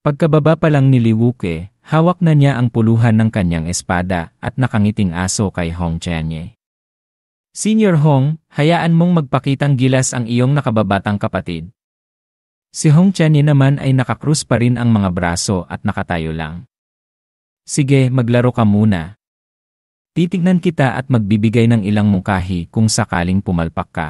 Pagkababa pa lang ni Liwuke, hawak na niya ang puluhan ng kanyang espada at nakangiting aso kay Hong Jianye. Senior Hong, hayaan mong magpakitang gilas ang iyong nakababatang kapatid. Si Hong Jianye naman ay nakakrus pa rin ang mga braso at nakatayo lang. Sige, maglaro ka muna. Titignan kita at magbibigay ng ilang mungkahi kung sakaling pumalpak ka.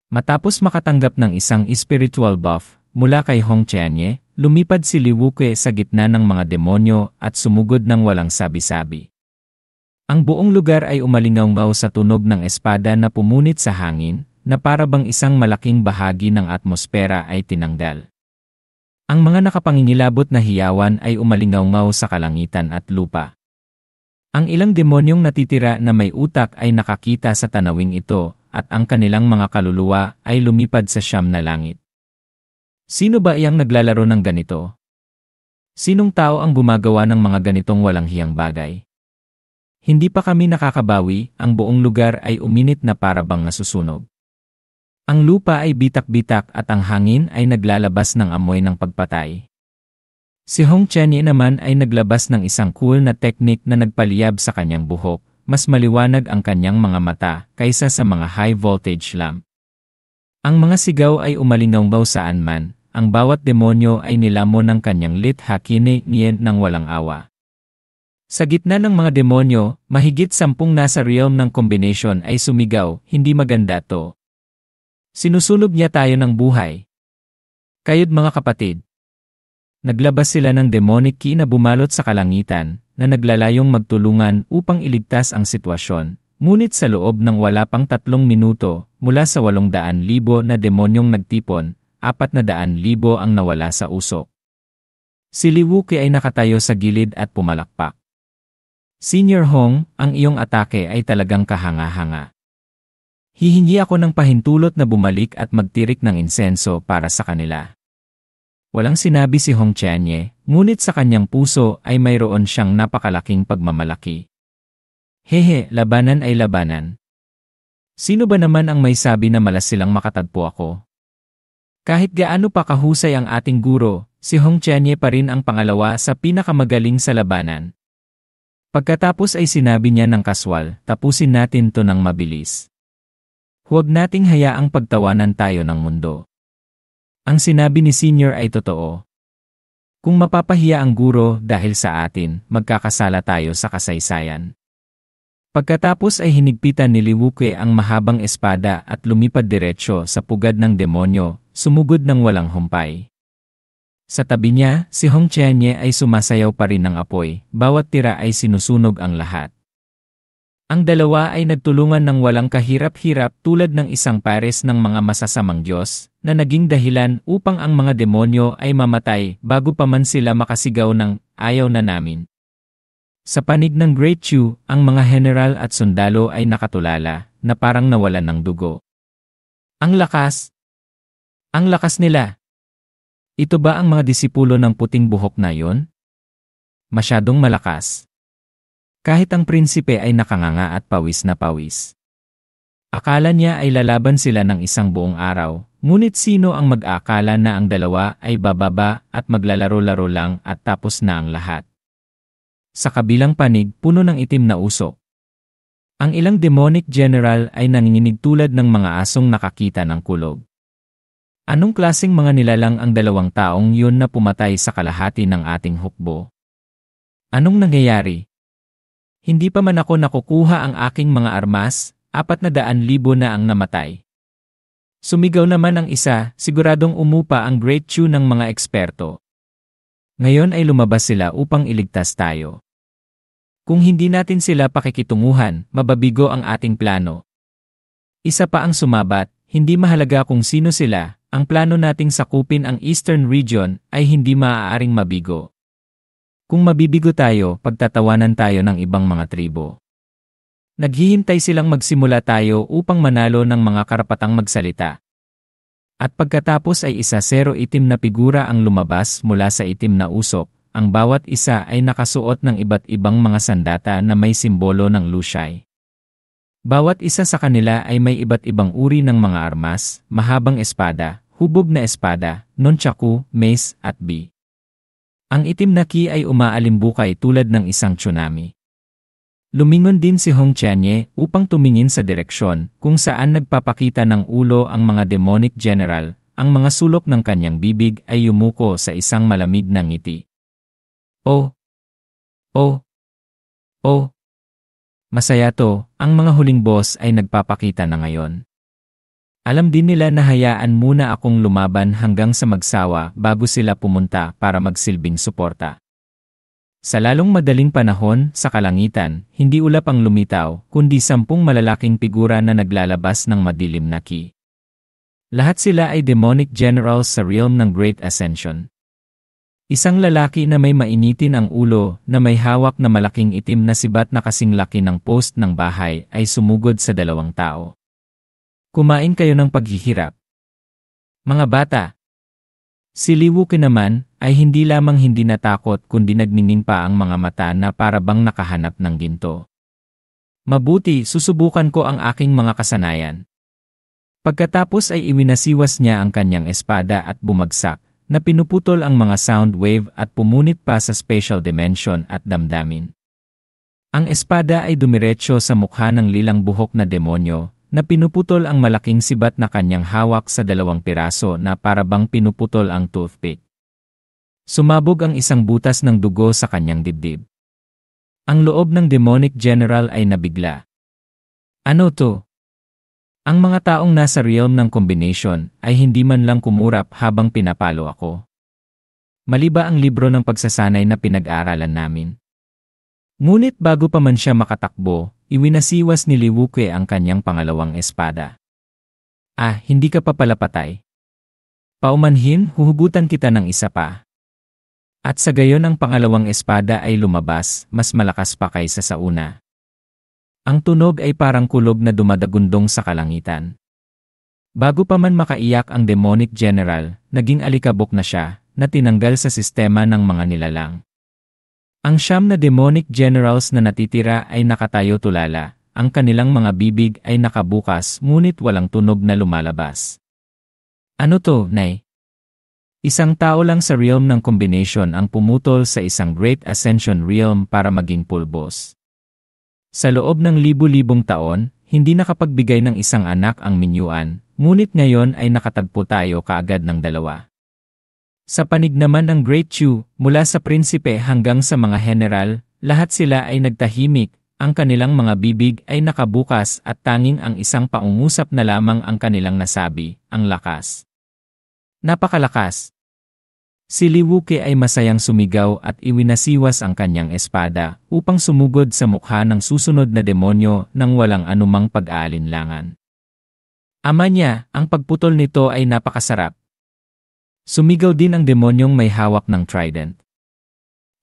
Matapos makatanggap ng isang spiritual buff mula kay Hong Jianye, lumipad si Liwuke sa gitna ng mga demonyo at sumugod ng walang sabi-sabi. Ang buong lugar ay umalingaw sa tunog ng espada na pumunit sa hangin, na para bang isang malaking bahagi ng atmosfera ay tinanggal. Ang mga nakapangingilabot na hiyawan ay umalingaw sa kalangitan at lupa. Ang ilang demonyong natitira na may utak ay nakakita sa tanawing ito, at ang kanilang mga kaluluwa ay lumipad sa siyam na langit. Sino ba iyang naglalaro ng ganito? Sinong tao ang gumagawa ng mga ganitong walang hiyang bagay? Hindi pa kami nakakabawi, ang buong lugar ay uminit na para bang nasusunog. Ang lupa ay bitak-bitak at ang hangin ay naglalabas ng amoy ng pagpatay. Si Hong Jianye naman ay naglabas ng isang cool na teknik na nagpaliyab sa kanyang buhok, mas maliwanag ang kanyang mga mata kaysa sa mga high-voltage lamp. Ang mga sigaw ay umalingaw saan man, ang bawat demonyo ay nilamon ng kanyang likhakine niyen ng walang awa. Sa gitna ng mga demonyo, mahigit 10 nasa realm ng combination ay sumigaw, hindi maganda to. Sinusunog niya tayo ng buhay. Kayo't mga kapatid. Naglabas sila ng demonic key na bumalot sa kalangitan, na naglalayong magtulungan upang iligtas ang sitwasyon. Ngunit sa loob ng wala pang 3 minuto, mula sa 800,000 na demonyong nagtipon, 400,000 ang nawala sa usok. Si Liwuke ay nakatayo sa gilid at pumalakpak. Senior Hong, ang iyong atake ay talagang kahanga-hanga. Hihingi ako ng pahintulot na bumalik at magtirik ng insenso para sa kanila. Walang sinabi si Hong Jianye, ngunit sa kanyang puso ay mayroon siyang napakalaking pagmamalaki. Hehe, labanan ay labanan. Sino ba naman ang may sabi na malas silang makatagpo ako? Kahit gaano pa kahusay ang ating guro, si Hong Jianye pa rin ang pangalawa sa pinakamagaling sa labanan. Pagkatapos ay sinabi niya ng kaswal, tapusin natin to ng mabilis. Huwag nating hayaang pagtawanan tayo ng mundo. Ang sinabi ni Senior ay totoo. Kung mapapahiya ang guro dahil sa atin, magkakasala tayo sa kasaysayan. Pagkatapos ay hinigpitan ni Liwuke ang mahabang espada at lumipad diretsyo sa pugad ng demonyo, sumugod ng walang humpay. Sa tabi niya, si Hong Jianye ay sumasayaw pa rin ng apoy, bawat tira ay sinusunog ang lahat. Ang dalawa ay nagtulungan ng walang kahirap-hirap tulad ng isang pares ng mga masasamang Diyos, na naging dahilan upang ang mga demonyo ay mamatay bago pa man sila makasigaw ng, ayaw na namin. Sa panig ng Great Chu, ang mga general at sundalo ay nakatulala, na parang nawalan ng dugo. Ang lakas! Ang lakas nila! Ito ba ang mga disipulo ng puting buhok na yon? Masyadong malakas. Kahit ang prinsipe ay nakanganga at pawis na pawis. Akala niya ay lalaban sila ng isang buong araw, ngunit sino ang mag-aakala na ang dalawa ay bababa at maglalaro-laro lang at tapos na ang lahat. Sa kabilang panig, puno ng itim na usok. Ang ilang demonic general ay nanginginig tulad ng mga asong nakakita ng kulog. Anong klaseng mga nilalang ang dalawang taong yun na pumatay sa kalahati ng ating hukbo? Anong nangyayari? Hindi pa man ako nakukuha ang aking mga armas, 400,000 na ang namatay. Sumigaw naman ang isa, siguradong umupa ang Great Chu ng mga eksperto. Ngayon ay lumabas sila upang iligtas tayo. Kung hindi natin sila pakikitunguhan, mababigo ang ating plano. Isa pa ang sumabat, hindi mahalaga kung sino sila, ang plano nating sakupin ang Eastern Region ay hindi maaaring mabigo. Kung mabibigo tayo, pagtatawanan tayo ng ibang mga tribo. Naghihintay silang magsimula tayo upang manalo ng mga karapatang magsalita. At pagkatapos ay 1-0 itim na figura ang lumabas mula sa itim na usok, ang bawat isa ay nakasuot ng iba't ibang mga sandata na may simbolo ng Lushai. Bawat isa sa kanila ay may iba't ibang uri ng mga armas, mahabang espada, hubog na espada, nunchaku, mace, at bi. Ang itim na ki ay umaalimbukay tulad ng isang tsunami. Lumingon din si Hong Qianye upang tumingin sa direksyon kung saan nagpapakita ng ulo ang mga demonic general. Ang mga sulok ng kanyang bibig ay yumuko sa isang malamig na ngiti. Oh! Oh! Oh! Masaya to, ang mga huling boss ay nagpapakita na ngayon. Alam din nila na hayaan muna akong lumaban hanggang sa magsawa bago sila pumunta para magsilbing suporta. Sa lalong madaling panahon, sa kalangitan, hindi ulap ang lumitaw, kundi 10 malalaking figura na naglalabas ng madilim na ki. Lahat sila ay demonic generals sa realm ng Great Ascension. Isang lalaki na may mainitin ang ulo na may hawak na malaking itim na sibat na kasing laki ng post ng bahay ay sumugod sa 2 tao. Kumain kayo ng paghihirap. Mga bata. Si Li Wuke naman ay hindi lamang hindi natakot kundi nagniningning pa ang mga mata na para bang nakahanap ng ginto. Mabuti, susubukan ko ang aking mga kasanayan. Pagkatapos ay iwinasiwas niya ang kanyang espada at bumagsak, na pinuputol ang mga sound wave at pumunit pa sa spatial dimension at damdamin. Ang espada ay dumiretso sa mukha ng lilang buhok na demonyo, na pinuputol ang malaking sibat na kanyang hawak sa 2 piraso na para bang pinuputol ang toothpick. Sumabog ang isang butas ng dugo sa kanyang dibdib. Ang loob ng demonic general ay nabigla. Ano to? Ang mga taong nasa realm ng combination ay hindi man lang kumurap habang pinapalo ako. Mali ba ang libro ng pagsasanay na pinag-aaralan namin? Ngunit bago pa man siya makatakbo, iwinasiwas ni Li Wuke ang kanyang pangalawang espada. Ah, hindi ka pa pala patay. Paumanhin, huhugutan kita ng isa pa. At sa gayon ang pangalawang espada ay lumabas, mas malakas pa kaysa sa una. Ang tunog ay parang kulob na dumadagundong sa kalangitan. Bago pa man makaiyak ang demonic general, naging alikabok na siya, na tinanggal sa sistema ng mga nilalang. Ang 9 na demonic generals na natitira ay nakatayo tulala, ang kanilang mga bibig ay nakabukas ngunit walang tunog na lumalabas. Ano to, Nay? Isang tao lang sa realm ng combination ang pumutol sa isang Great Ascension realm para maging pulbos. Sa loob ng libu-libong taon, hindi nakapagbigay ng isang anak ang Minyuan, ngunit ngayon ay nakatagpo tayo kaagad ng 2. Sa panig naman ng Great Chu, mula sa prinsipe hanggang sa mga general, lahat sila ay nagtahimik, ang kanilang mga bibig ay nakabukas at tanging ang isang paungusap na lamang ang kanilang nasabi, ang lakas. Napakalakas! Si Li Wuke ay masayang sumigaw at iwinasiwas ang kanyang espada upang sumugod sa mukha ng susunod na demonyo nang walang anumang pag-aalinlangan. Ama niya, ang pagputol nito ay napakasarap. Sumigaw din ang demonyong may hawak ng trident.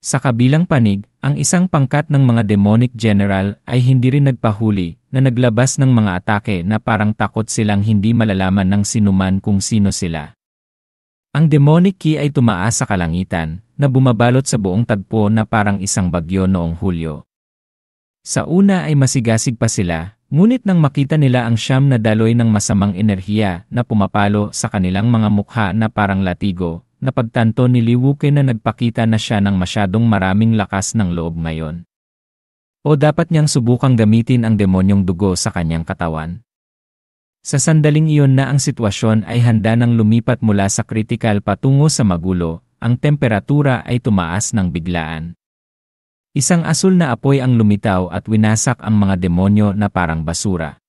Sa kabilang panig, ang isang pangkat ng mga demonic general ay hindi rin nagpahuli na naglabas ng mga atake na parang takot silang hindi malalaman ng sinuman kung sino sila. Ang demonic ki ay tumaas sa kalangitan, na bumabalot sa buong tagpo na parang isang bagyo noong Hulyo. Sa una ay masigasig pa sila, ngunit nang makita nila ang 9 na daloy ng masamang enerhiya na pumapalo sa kanilang mga mukha na parang latigo, napagtanto ni Li Wuke na nagpakita na siya ng masyadong maraming lakas ng loob ngayon. O dapat niyang subukang gamitin ang demonyong dugo sa kanyang katawan. Sa sandaling iyon na ang sitwasyon ay handa nang lumipat mula sa kritikal patungo sa magulo, ang temperatura ay tumaas ng biglaan. Isang asul na apoy ang lumitaw at winasak ang mga demonyo na parang basura.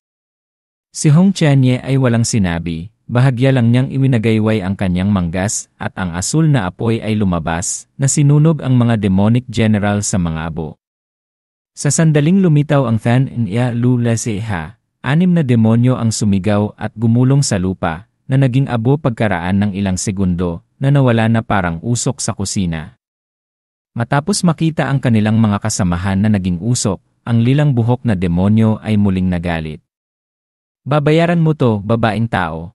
Si Hong Qianye ay walang sinabi, bahagya lang niyang iwinagayway ang kanyang manggas at ang asul na apoy ay lumabas, na sinunog ang mga demonic general sa mga abo. Sa sandaling lumitaw ang Fan Nya Lu Laseha, 6 na demonyo ang sumigaw at gumulong sa lupa, na naging abo pagkaraan ng ilang segundo, na nawala na parang usok sa kusina. Matapos makita ang kanilang mga kasamahan na naging usok, ang lilang buhok na demonyo ay muling nagalit. Babayaran mo to, babaeng tao.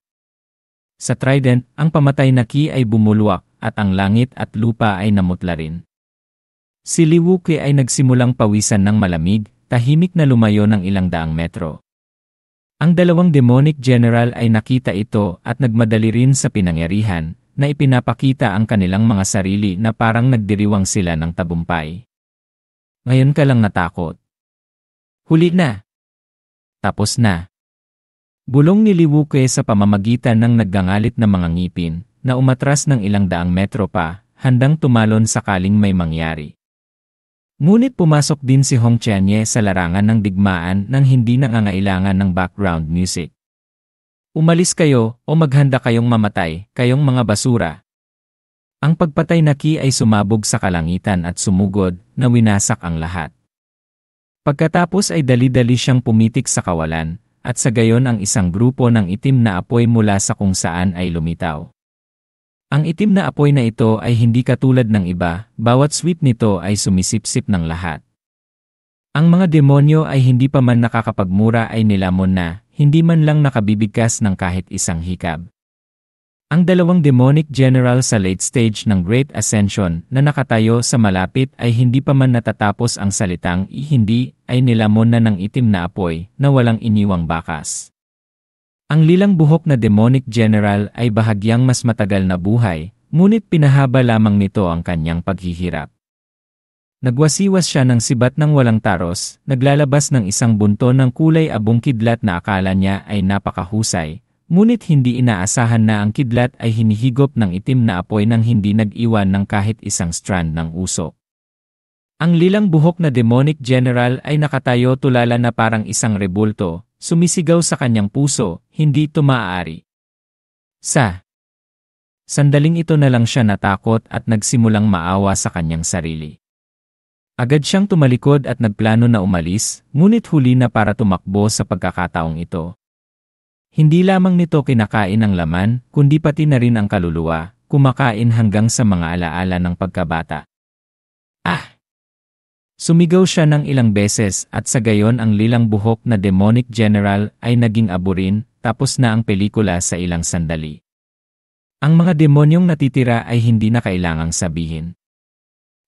Sa trident, ang pamatay na ki ay bumulwak, at ang langit at lupa ay namutla rin. Si Li Wuke ay nagsimulang pawisan ng malamig, tahimik na lumayo ng ilang daang metro. Ang 2 demonic general ay nakita ito at nagmadali rin sa pinangyarihan, na ipinapakita ang kanilang mga sarili na parang nagdiriwang sila ng tagumpay. Ngayon ka lang natakot. Huli na. Tapos na. Bulong ni Liwuke sa pamamagitan ng naggangalit na mga ngipin, na umatras ng ilang daang metro pa, handang tumalon sakaling may mangyari. Ngunit pumasok din si Hong Qianye sa larangan ng digmaan nang hindi nangangailangan ng background music. Umalis kayo o maghanda kayong mamatay, kayong mga basura. Ang pagpatay na Qi ay sumabog sa kalangitan at sumugod na winasak ang lahat. Pagkatapos ay dali-dali siyang pumitik sa kawalan, at sa gayon ang isang grupo ng itim na apoy mula sa kung saan ay lumitaw. Ang itim na apoy na ito ay hindi katulad ng iba, bawat sweep nito ay sumisipsip ng lahat. Ang mga demonyo ay hindi pa man nakakapagmura ay nilamon na, hindi man lang nakabibigkas ng kahit isang hikab. Ang dalawang demonic general sa late stage ng Great Ascension na nakatayo sa malapit ay hindi pa man natatapos ang salitang hindi ay nilamon na ng itim na apoy na walang iniwang bakas. Ang lilang buhok na demonic general ay bahagyang mas matagal na buhay, ngunit pinahaba lamang nito ang kanyang paghihirap. Nagwasiwas siya ng sibat ng walang taros, naglalabas ng isang bunto ng kulay abong kidlat na akala niya ay napakahusay, ngunit hindi inaasahan na ang kidlat ay hinihigop ng itim na apoy nang hindi nag-iwan ng kahit isang strand ng usok. Ang lilang buhok na demonic general ay nakatayo tulala na parang isang rebulto, sumisigaw sa kanyang puso, hindi ito maaari. Sa sandaling ito na lang siya natakot at nagsimulang maawa sa kanyang sarili. Agad siyang tumalikod at nagplano na umalis, ngunit huli na para tumakbo sa pagkakataong ito. Hindi lamang nito kinakain ang laman, kundi pati na rin ang kaluluwa, kumakain hanggang sa mga alaala ng pagkabata. Ah! Sumigaw siya ng ilang beses at sa gayon ang lilang buhok na demonic general ay naging aburin, tapos na ang pelikula sa ilang sandali. Ang mga demonyong natitira ay hindi na kailangang sabihin.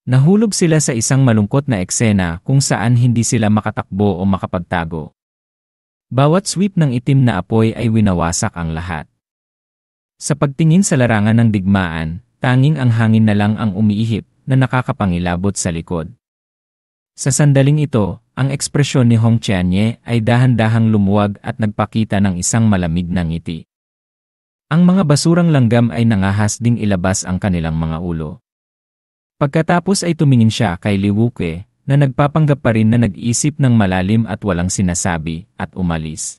Nahulog sila sa isang malungkot na eksena kung saan hindi sila makatakbo o makapagtago. Bawat sweep ng itim na apoy ay winawasak ang lahat. Sa pagtingin sa larangan ng digmaan, tanging ang hangin na lang ang umiihip na nakakapangilabot sa likod. Sa sandaling ito, ang ekspresyon ni Hong Qianye ay dahan-dahang lumuwag at nagpakita ng isang malamig na ngiti. Ang mga basurang langgam ay nangahas ding ilabas ang kanilang mga ulo. Pagkatapos ay tumingin siya kay Liwuke, na nagpapanggap pa rin na nag-isip ng malalim at walang sinasabi, at umalis.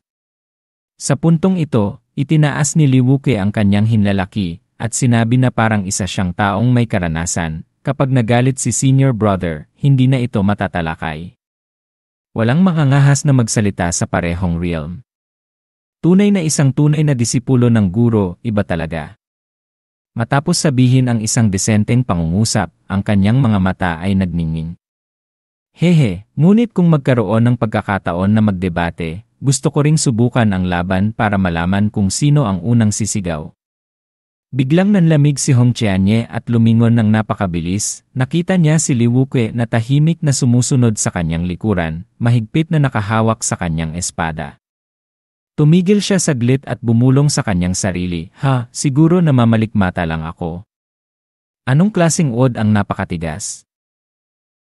Sa puntong ito, itinaas ni Liwuke ang kanyang hinlalaki, at sinabi na parang isa siyang taong may karanasan. Kapag nagalit si senior brother, hindi na ito matatalakay. Walang makangahas na magsalita sa parehong realm. Tunay na isang tunay na disipulo ng guro, iba talaga. Matapos sabihin ang isang desenteng pangungusap, ang kanyang mga mata ay nagningning. Hehe, ngunit kung magkaroon ng pagkakataon na magdebate, gusto ko ring subukan ang laban para malaman kung sino ang unang sisigaw. Biglang nanlamig si Hong Qianye at lumingon ng napakabilis, nakita niya si Liwuke na tahimik na sumusunod sa kanyang likuran, mahigpit na nakahawak sa kanyang espada. Tumigil siya saglit at bumulong sa kanyang sarili, siguro namamalikmata lang ako. Anong klaseng od ang napakatigas?